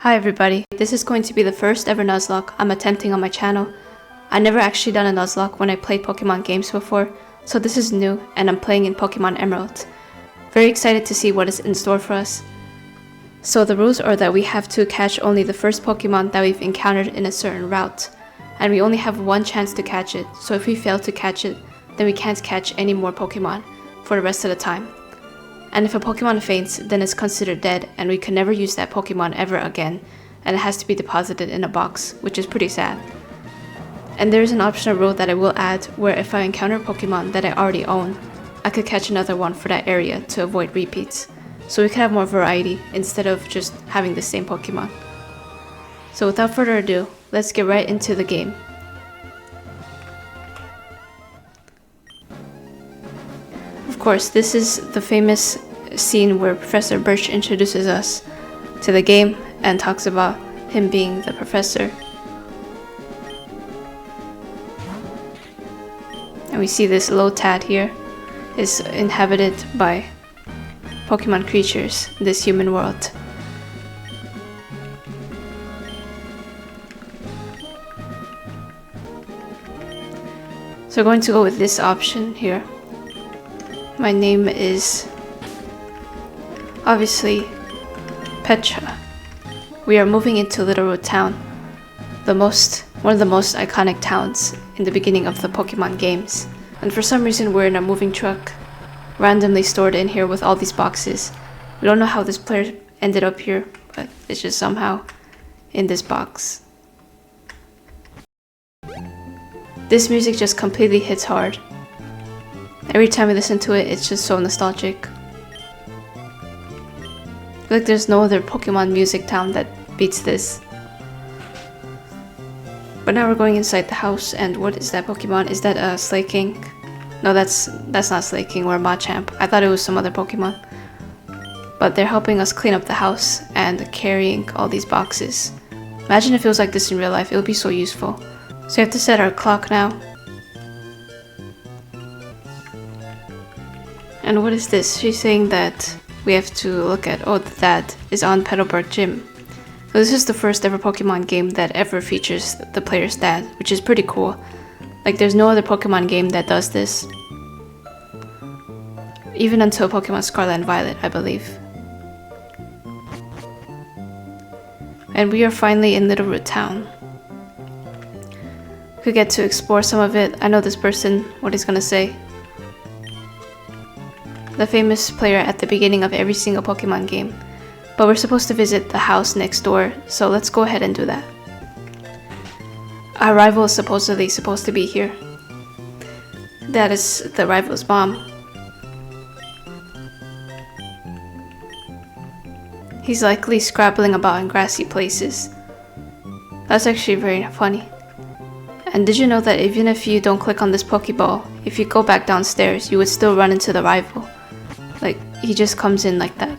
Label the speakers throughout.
Speaker 1: Hi everybody, this is going to be the first ever Nuzlocke I'm attempting on my channel. I never actually done a Nuzlocke when I played Pokemon games before, so this is new and I'm playing in Pokemon Emerald. Very excited to see what is in store for us. So the rules are that we have to catch only the first Pokemon that we've encountered in a certain route, and we only have one chance to catch it, so if we fail to catch it, then we can't catch any more Pokemon for the rest of the time. And if a Pokemon faints, then it's considered dead and we can never use that Pokemon ever again, and it has to be deposited in a box, which is pretty sad. And there is an optional rule that I will add where if I encounter a Pokemon that I already own, I could catch another one for that area to avoid repeats, so we could have more variety instead of just having the same Pokemon. So without further ado, let's get right into the game. Of course, this is the famous scene where Professor Birch introduces us to the game and talks about him being the professor. And we see this Lotad here is inhabited by Pokemon creatures in this human world. So we're going to go with this option here. My name is obviously Petra. We are moving into Little Root Town, one of the most iconic towns in the beginning of the Pokemon games. And for some reason we're in a moving truck, randomly stored in here with all these boxes. We don't know how this player ended up here, but it's just somehow in this box. This music just completely hits hard. Every time we listen to it, it's just so nostalgic. I feel like there's no other Pokemon music town that beats this. But now we're going inside the house, and what is that Pokemon? Is that a Slaking? No, that's not Slaking or Machamp. I thought it was some other Pokemon. But they're helping us clean up the house and carrying all these boxes. Imagine if it was like this in real life, it would be so useful. So we have to set our clock now. And what is this? She's saying that we have to look at, that is on Petalburg Gym. So this is the first ever Pokemon game that ever features the player's dad, which is pretty cool. Like there's no other Pokemon game that does this. Even until Pokemon Scarlet and Violet, I believe. And we are finally in Little Root Town. We get to explore some of it. I know this person, what he's gonna say. The famous player at the beginning of every single Pokemon game. But we're supposed to visit the house next door, so let's go ahead and do that. Our rival is supposedly supposed to be here. That is the rival's mom. He's likely scrabbling about in grassy places. That's actually very funny. And did you know that even if you don't click on this Pokeball, if you go back downstairs, you would still run into the rival? Like, he just comes in like that.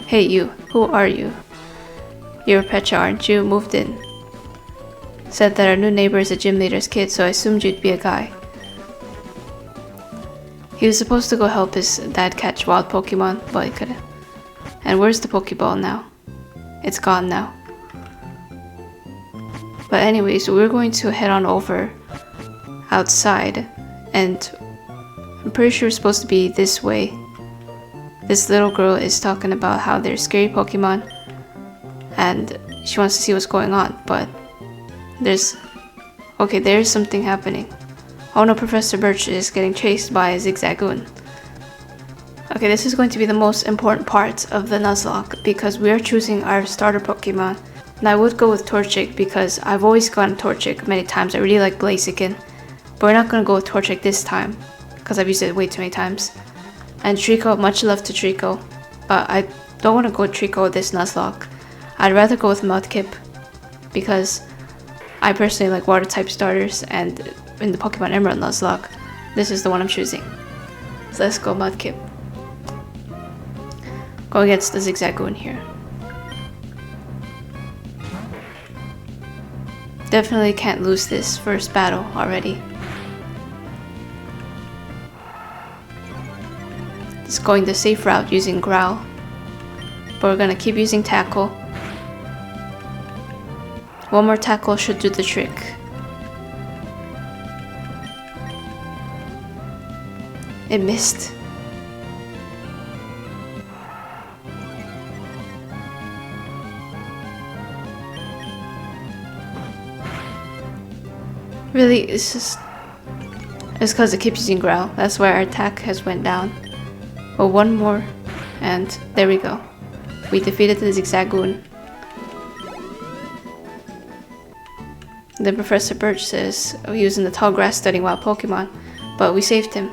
Speaker 1: Hey you, who are you? You're Petra, aren't you? Moved in. Said that our new neighbor is a gym leader's kid, so I assumed you'd be a guy. He was supposed to go help his dad catch wild Pokemon, but he couldn't. And where's the Pokeball now? It's gone now. But anyways, we're going to head on over outside, and I'm pretty sure it's supposed to be this way. This little girl is talking about how there's scary Pokemon and she wants to see what's going on, but there's something happening. Oh no, Professor Birch is getting chased by a Zigzagoon. Okay, this is going to be the most important part of the Nuzlocke because we are choosing our starter Pokemon. And I would go with Torchic because I've always gotten Torchic many times. I really like Blaziken, but we're not going to go with Torchic this time because I've used it way too many times. And Trico, much love to Trico, but I don't want to go with Trico with this Nuzlocke. I'd rather go with Mudkip because I personally like water type starters, and in the Pokemon Emerald Nuzlocke, this is the one I'm choosing. So let's go Mudkip. Go against the Zigzagoon here. Definitely can't lose this first battle already. Just going the safe route using Growl. But we're gonna keep using Tackle. One more tackle should do the trick. It missed. Really, it's because it keeps using growl. That's why our attack has went down. But one more, and there we go. We defeated the Zigzagoon. Then Professor Birch says he was in the tall grass studying wild Pokemon, but we saved him.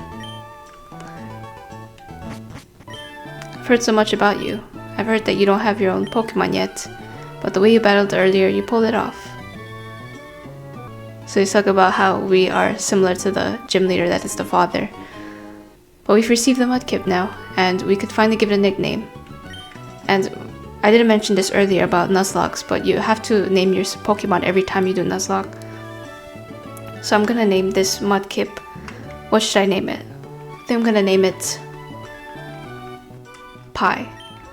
Speaker 1: I've heard so much about you. I've heard that you don't have your own Pokemon yet, but the way you battled earlier, you pulled it off. So he's talking about how we are similar to the gym leader that is the father. But we've received the Mudkip now, and we could finally give it a nickname. And I didn't mention this earlier about Nuzlocks, but you have to name your Pokemon every time you do Nuzlocke. So I'm gonna name this Mudkip. What should I name it? I think I'm gonna name it Pie.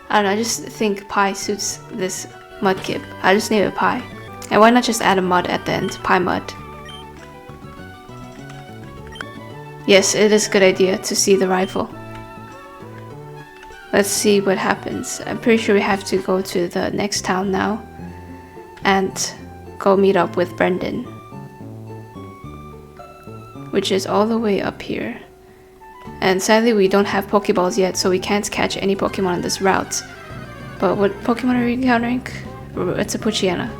Speaker 1: I don't know, I just think Pie suits this Mudkip. I just name it Pie. And why not just add a mud at the end? Pie Mud. Yes, it is a good idea to see the rival. Let's see what happens. I'm pretty sure we have to go to the next town now and go meet up with Brendan, which is all the way up here. And sadly we don't have Pokeballs yet, so we can't catch any Pokemon on this route. But what Pokemon are we encountering? It's a Poochyena.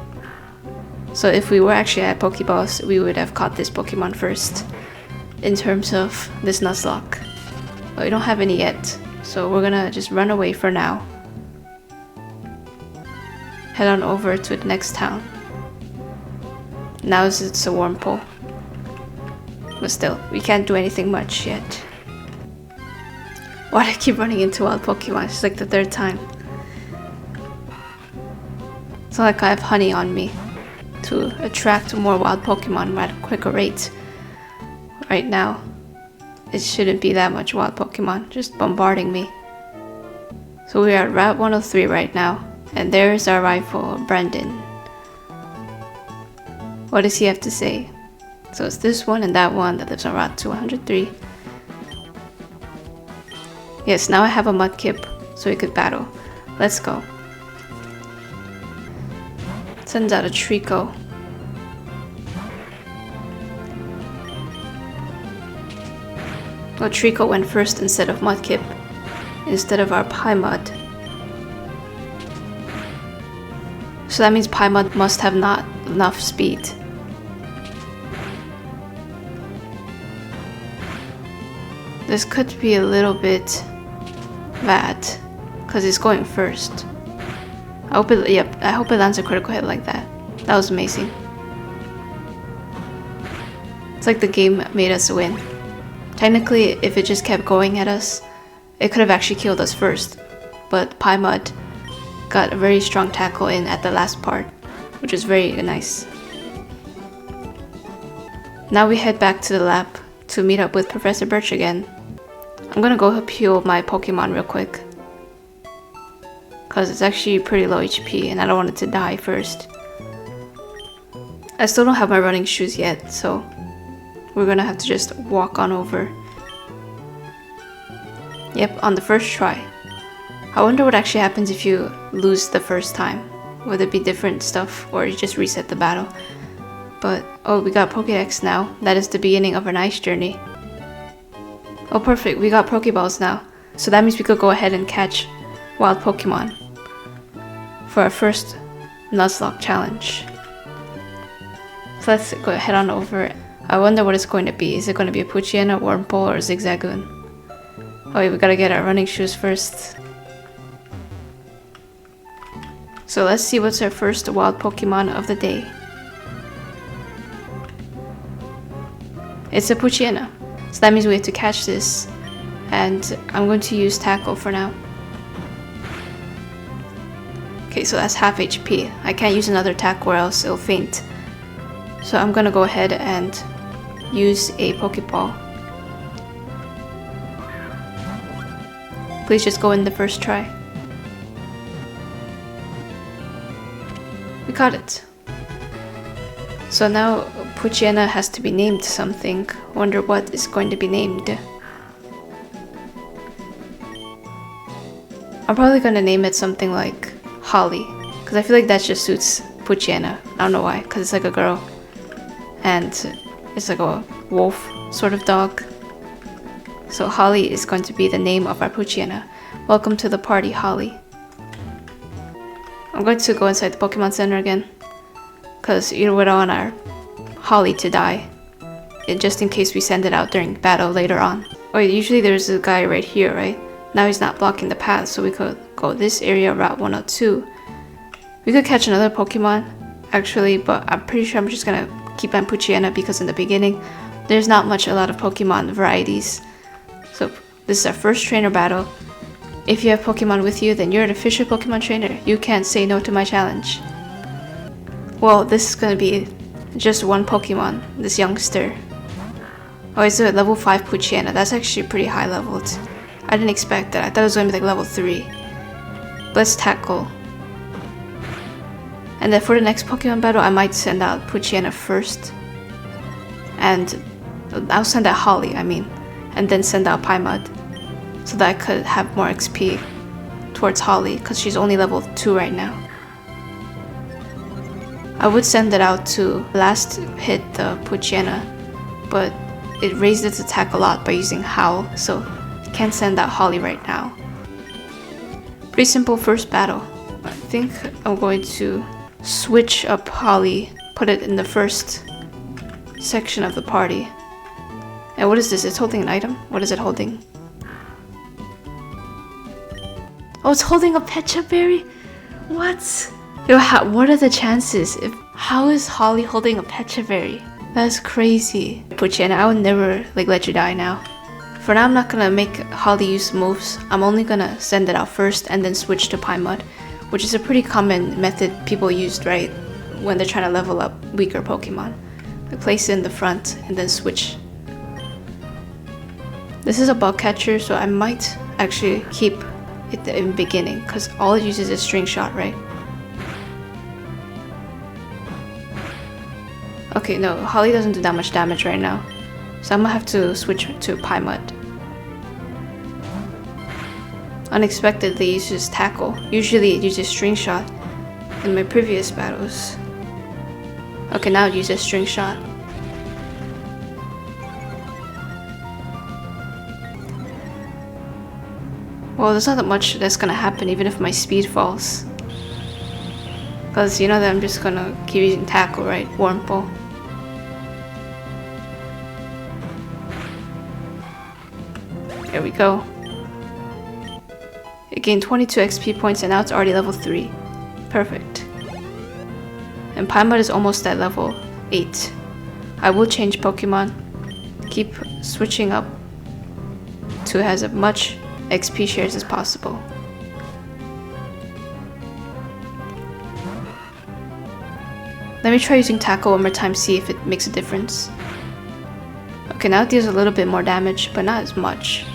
Speaker 1: So if we were actually at Pokeballs, we would have caught this Pokemon first in terms of this Nuzlocke. But we don't have any yet, so we're gonna just run away for now. Head on over to the next town. Now it's a Wurmple. But still, we can't do anything much yet. Why do I keep running into wild Pokemon? It's like the third time. It's not like I have honey on me to attract more wild Pokemon at a quicker rate. Right now, it shouldn't be that much wild Pokemon just bombarding me. So we are at Route 103 right now, and there's our rival, Brendan. What does he have to say? So it's this one and that one that lives on Route 203. Yes, now I have a Mudkip, so we could battle. Let's go. Sends out a Trico. Well, Trico went first instead of Mudkip, instead of our Paimud. So that means Paimud must have not enough speed. This could be a little bit bad, because it's going first. I hope it lands a critical hit like that. That was amazing. It's like the game made us win. Technically, if it just kept going at us, it could have actually killed us first. But Paimud got a very strong tackle in at the last part, which is very nice. Now we head back to the lab to meet up with Professor Birch again. I'm gonna go heal my Pokemon real quick, because it's actually pretty low HP and I don't want it to die first. I still don't have my running shoes yet, so we're gonna have to just walk on over. Yep, on the first try. I wonder what actually happens if you lose the first time. Would it be different stuff, or you just reset the battle? But, oh, we got Pokédex now. That is the beginning of our nice journey. Oh, perfect, we got Pokeballs now. So that means we could go ahead and catch wild Pokemon for our first Nuzlocke challenge. So let's go head on over. I wonder what it's going to be. Is it going to be a Poochyena, Wurmple, or Zigzagoon? Oh wait, we gotta get our running shoes first. So let's see what's our first wild Pokemon of the day. It's a Poochyena. So that means we have to catch this. And I'm going to use Tackle for now. Okay, so that's half HP. I can't use another Tackle or else it'll faint. So I'm gonna go ahead and use a Pokeball. Please just go in the first try. We caught it. So now Poochyena has to be named something. Wonder what is going to be named. I'm probably gonna name it something like Holly, because I feel like that just suits Poochyena. I don't know why, because it's like a girl. And it's like a wolf sort of dog. So Holly is going to be the name of our Poochyena. Welcome to the party, Holly. I'm going to go inside the Pokemon Center again, because we don't want our Holly to die, just in case we send it out during battle later on. Oh, usually there's a guy right here, right? Now he's not blocking the path, so we could go this area, Route 102. We could catch another Pokemon, actually, but I'm pretty sure I'm just gonna keep on Poochyena because in the beginning, there's not a lot of Pokemon varieties. So this is our first trainer battle. If you have Pokemon with you, then you're an official Pokemon trainer. You can't say no to my challenge. Well, this is gonna be just one Pokemon, this youngster. Oh, it's a level 5 Poochyena. That's actually pretty high leveled. I didn't expect that. I thought it was gonna be like level 3. Let's tackle. And then for the next Pokemon battle, I might send out Poochyena first. And I'll send out Holly, and then send out Paimon, so that I could have more XP towards Holly, because she's only level 2 right now. I would send it out to last hit the Poochyena, but it raised its attack a lot by using Howl, so I can't send out Holly right now. Pretty simple first battle. I think I'm going to switch up Holly, put it in the first section of the party. And what is this? It's holding an item? What is it holding? Oh, it's holding a Pecha Berry? What? Yo, what are the chances? How is Holly holding a Pecha Berry? That's crazy. Poochyena, I would never let you die now. For now, I'm not gonna make Holly use moves. I'm only gonna send it out first and then switch to Paimon, which is a pretty common method people used, right? When they're trying to level up weaker Pokemon. They place it in the front and then switch. This is a bug catcher, so I might actually keep it in the beginning, because all it uses is string shot, right? Okay, no, Holly doesn't do that much damage right now, so I'm gonna have to switch to Paimon. Unexpectedly, it uses tackle. Usually it uses string shot in my previous battles. Okay, now it uses string shot. Well, there's not that much that's gonna happen even if my speed falls. Because you know that I'm just gonna keep using tackle, right? Wurmple. There we go. It gained 22 XP points and now it's already level 3. Perfect. And Paimon is almost at level 8. I will change Pokemon. Keep switching up to has as much XP shares as possible. Let me try using tackle one more time, see if it makes a difference. Okay, now it deals a little bit more damage, but not as much.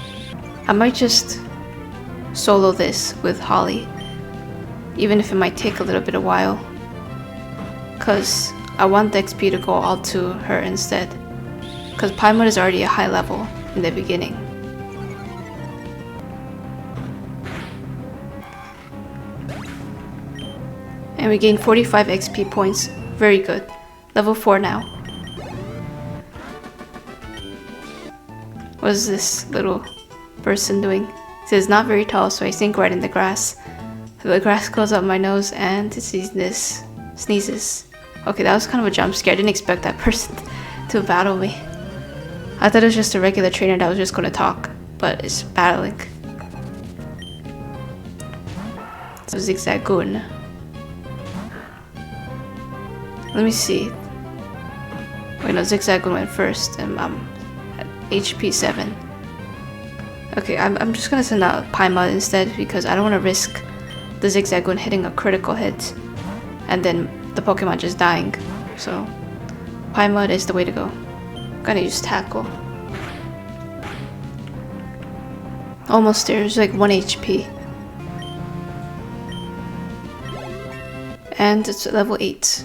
Speaker 1: I might just solo this with Holly, even if it might take a little bit of while, because I want the XP to go all to her instead, because Paimon is already a high level in the beginning. And we gain 45 XP points. Very good. Level 4 now. What is this little person doing? It says not very tall, so I sink right in the grass. The grass goes up my nose and it sneezes. Okay, that was kind of a jump scare. I didn't expect that person to battle me. I thought it was just a regular trainer that was just going to talk, but it's battling. So Zigzagoon. Let me see. Wait, no, Zigzagoon went first, and I'm at HP 7. Okay, I'm just gonna send out Paimon instead, because I don't want to risk the Zigzagoon hitting a critical hit, and then the Pokemon just dying. So, Paimon is the way to go. I'm gonna use Tackle. Almost there, it's like 1 HP. And it's level 8.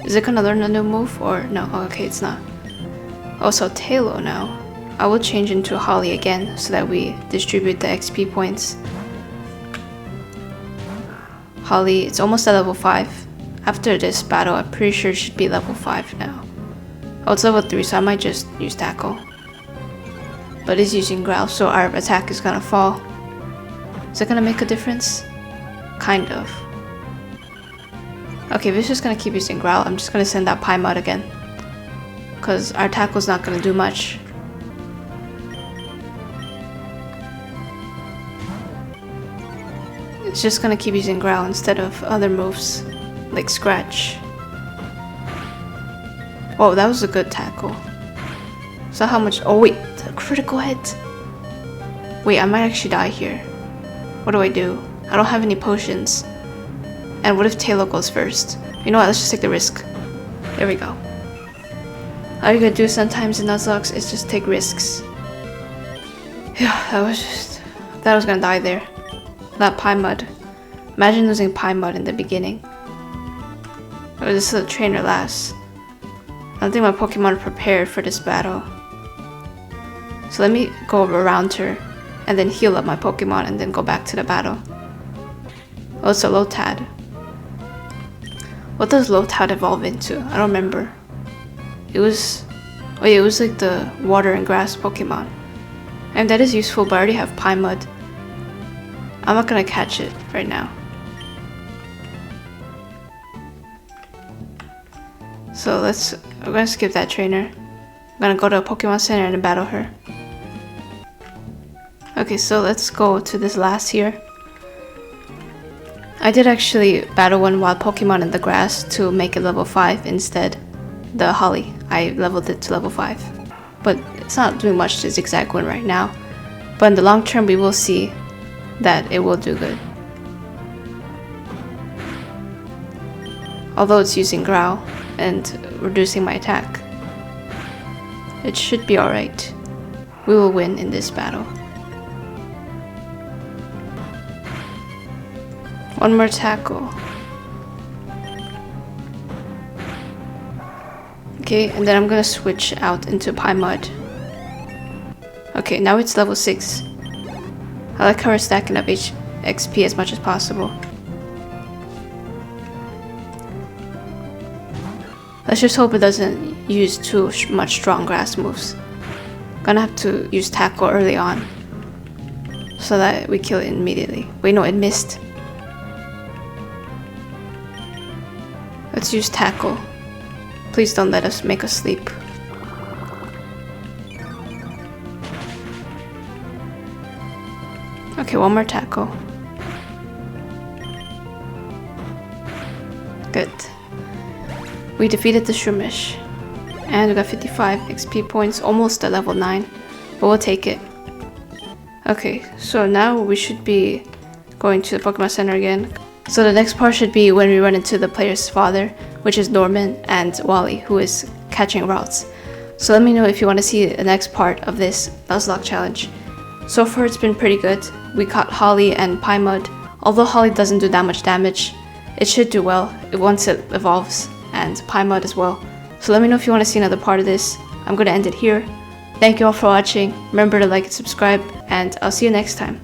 Speaker 1: Is it gonna learn a new move or no? Oh, okay, it's not. Also, Tailo now. I will change into Holly again so that we distribute the XP points. Holly, it's almost at level 5. After this battle, I'm pretty sure it should be level 5 now. Oh, it's level 3, so I might just use Tackle. But it's using Growl, so our attack is gonna fall. Is it gonna make a difference? Kind of. Okay, if it's just gonna keep using Growl, I'm just gonna send out Paimon again. Because our Tackle's not gonna do much. It's just gonna keep using Growl instead of other moves, like Scratch. Whoa, that was a good tackle. So how much? Oh wait, the critical hit. Wait, I might actually die here. What do? I don't have any potions. And what if Tailo goes first? You know what, let's just take the risk. There we go. All you gotta do sometimes in Nuzlocke is just take risks. Yeah, that was gonna die there. That Paimon. Imagine losing Paimon in the beginning. Or this is a trainer last. I don't think my Pokemon are prepared for this battle. So let me go around her and then heal up my Pokemon and then go back to the battle. Oh, it's a Lotad. What does Lotad evolve into? I don't remember. It was... oh yeah, it was like the water and grass Pokemon. And that is useful, but I already have Paimon. I'm not gonna catch it right now. So we're gonna skip that trainer. I'm gonna go to a Pokemon Center and battle her. Okay, so let's go to this last here. I did actually battle one wild Pokemon in the grass to make it level 5 instead. The Holly. I leveled it to level 5. But it's not doing much to Zigzag one right now. But in the long term we will see that it will do good. Although it's using Growl and reducing my attack. It should be alright. We will win in this battle. One more tackle. Okay, and then I'm gonna switch out into Paimon. Okay, now it's level 6. I like how we're stacking up XP as much as possible. Let's just hope it doesn't use too much strong grass moves. Gonna have to use Tackle early on so that we kill it immediately. Wait, no, it missed. Let's use Tackle. Please don't let us make us sleep. Okay, one more Tackle. Good. We defeated the Shroomish. And we got 55 XP points, almost at level 9. But we'll take it. Okay, so now we should be going to the Pokemon Center again. So the next part should be when we run into the player's father, which is Norman, and Wally, who is catching routes. So let me know if you want to see the next part of this Nuzlocke challenge. So far it's been pretty good. We caught Holly and Paimon. Although Holly doesn't do that much damage, it should do well once it evolves, and Paimon as well. So let me know if you want to see another part of this. I'm going to end it here. Thank you all for watching. Remember to like and subscribe, and I'll see you next time.